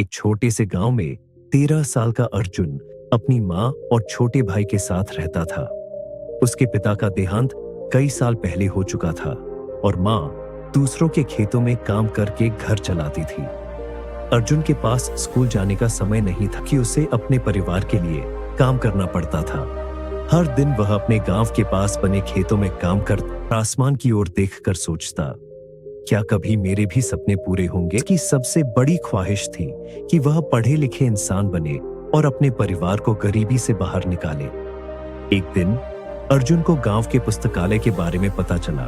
एक छोटे से गांव में 13 साल का अर्जुन अपनी माँ और छोटे भाई के साथ रहता था। उसके पिता का देहांत कई साल पहले हो चुका था और माँ दूसरों के खेतों में काम करके घर चलाती थी। अर्जुन के पास स्कूल जाने का समय नहीं था कि उसे अपने परिवार के लिए काम करना पड़ता था। हर दिन वह अपने गांव के पास बने खेतों में काम कर आसमान की ओर देखकर सोचता, क्या कभी मेरे भी सपने पूरे होंगे? कि सबसे बड़ी ख्वाहिश थी कि वह पढ़े लिखे इंसान बने और अपने परिवार को गरीबी से बाहर निकाले। एक दिन अर्जुन को गांव के पुस्तकालय के बारे में पता चला।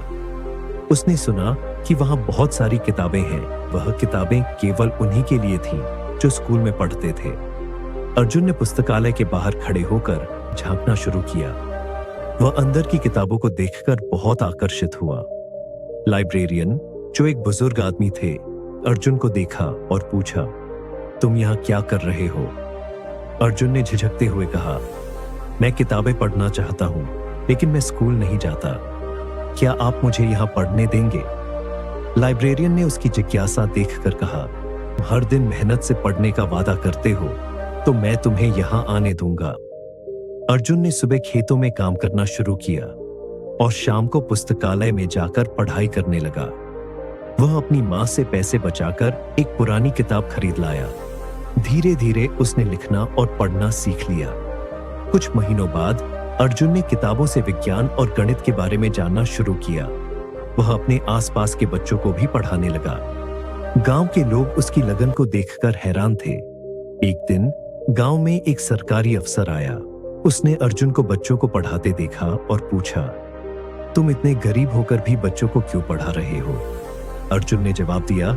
उसने सुना कि वहां बहुत सारी किताबें हैं। वह किताबें केवल उन्हीं के लिए थीं जो स्कूल में पढ़ते थे। अर्जुन ने पुस्तकालय के बाहर खड़े होकर झांकना शुरू किया। वह अंदर की किताबों को देखकर बहुत आकर्षित हुआ। लाइब्रेरियन, जो एक बुजुर्ग आदमी थे, अर्जुन को देखा और पूछा, तुम यहाँ क्या कर रहे हो? अर्जुन ने झिझकते हुए कहा, मैं किताबें पढ़ना चाहता हूँ, लेकिन मैं स्कूल नहीं जाता। क्या आप मुझे यहाँ पढ़ने देंगे? लाइब्रेरियन ने उसकी जिज्ञासा देखकर कहा, हर दिन मेहनत से पढ़ने का वादा करते हो, तो मैं तुम्हें यहाँ आने दूंगा। अर्जुन ने सुबह खेतों में काम करना शुरू किया और शाम को पुस्तकालय में जाकर पढ़ाई करने लगा। वह अपनी माँ से पैसे बचाकर एक पुरानी किताब खरीद लाया। धीरे धीरे उसने लिखना और पढ़ना सीख लिया। कुछ महीनों बाद अर्जुन ने किताबों से विज्ञान और गणित के बारे में जानना शुरू किया। वह अपने आसपास के बच्चों को भी पढ़ाने लगा। गांव के लोग उसकी लगन को देखकर हैरान थे। एक दिन गांव में एक सरकारी अफसर आया। उसने अर्जुन को बच्चों को पढ़ाते देखा और पूछा, तुम इतने गरीब होकर भी बच्चों को क्यों पढ़ा रहे हो? अर्जुन ने जवाब दिया,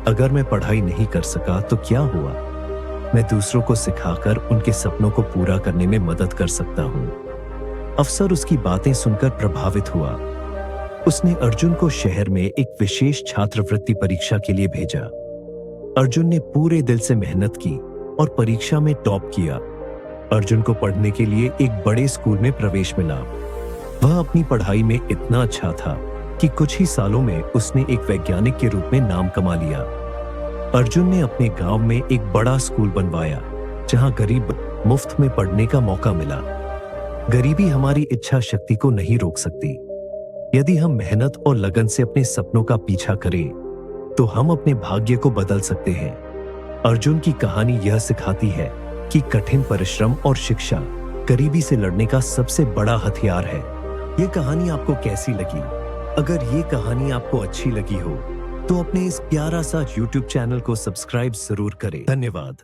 अगर मैं पढ़ाई नहीं कर सका तो क्या हुआ? मैं दूसरों को सिखाकर उनके सपनों को पूरा करने में मदद कर सकता हूँ। अफसर उसकी बातें सुनकर प्रभावित हुआ। उसने अर्जुन को शहर में एक विशेष छात्रवृत्ति परीक्षा के लिए भेजा। अर्जुन ने पूरे दिल से मेहनत की और परीक्षा में टॉप किया। अर्जुन को पढ़ने के लिए एक बड़े स्कूल में प्रवेश मिला। वह अपनी पढ़ाई में इतना अच्छा था कि कुछ ही सालों में उसने एक वैज्ञानिक के रूप में नाम कमा लिया। अर्जुन ने अपने गांव में एक बड़ा स्कूल बनवाया, जहां गरीब मुफ्त में पढ़ने का मौका मिला। गरीबी हमारी इच्छा शक्ति को नहीं रोक सकती। यदि हम मेहनत और लगन से अपने सपनों का पीछा करें, तो हम अपने भाग्य को बदल सकते हैं। अर्जुन की कहानी यह सिखाती है कि कठिन परिश्रम और शिक्षा गरीबी से लड़ने का सबसे बड़ा हथियार है। ये कहानी आपको कैसी लगी? अगर ये कहानी आपको अच्छी लगी हो, तो अपने इस प्यारा सा YouTube चैनल को सब्सक्राइब जरूर करें। धन्यवाद।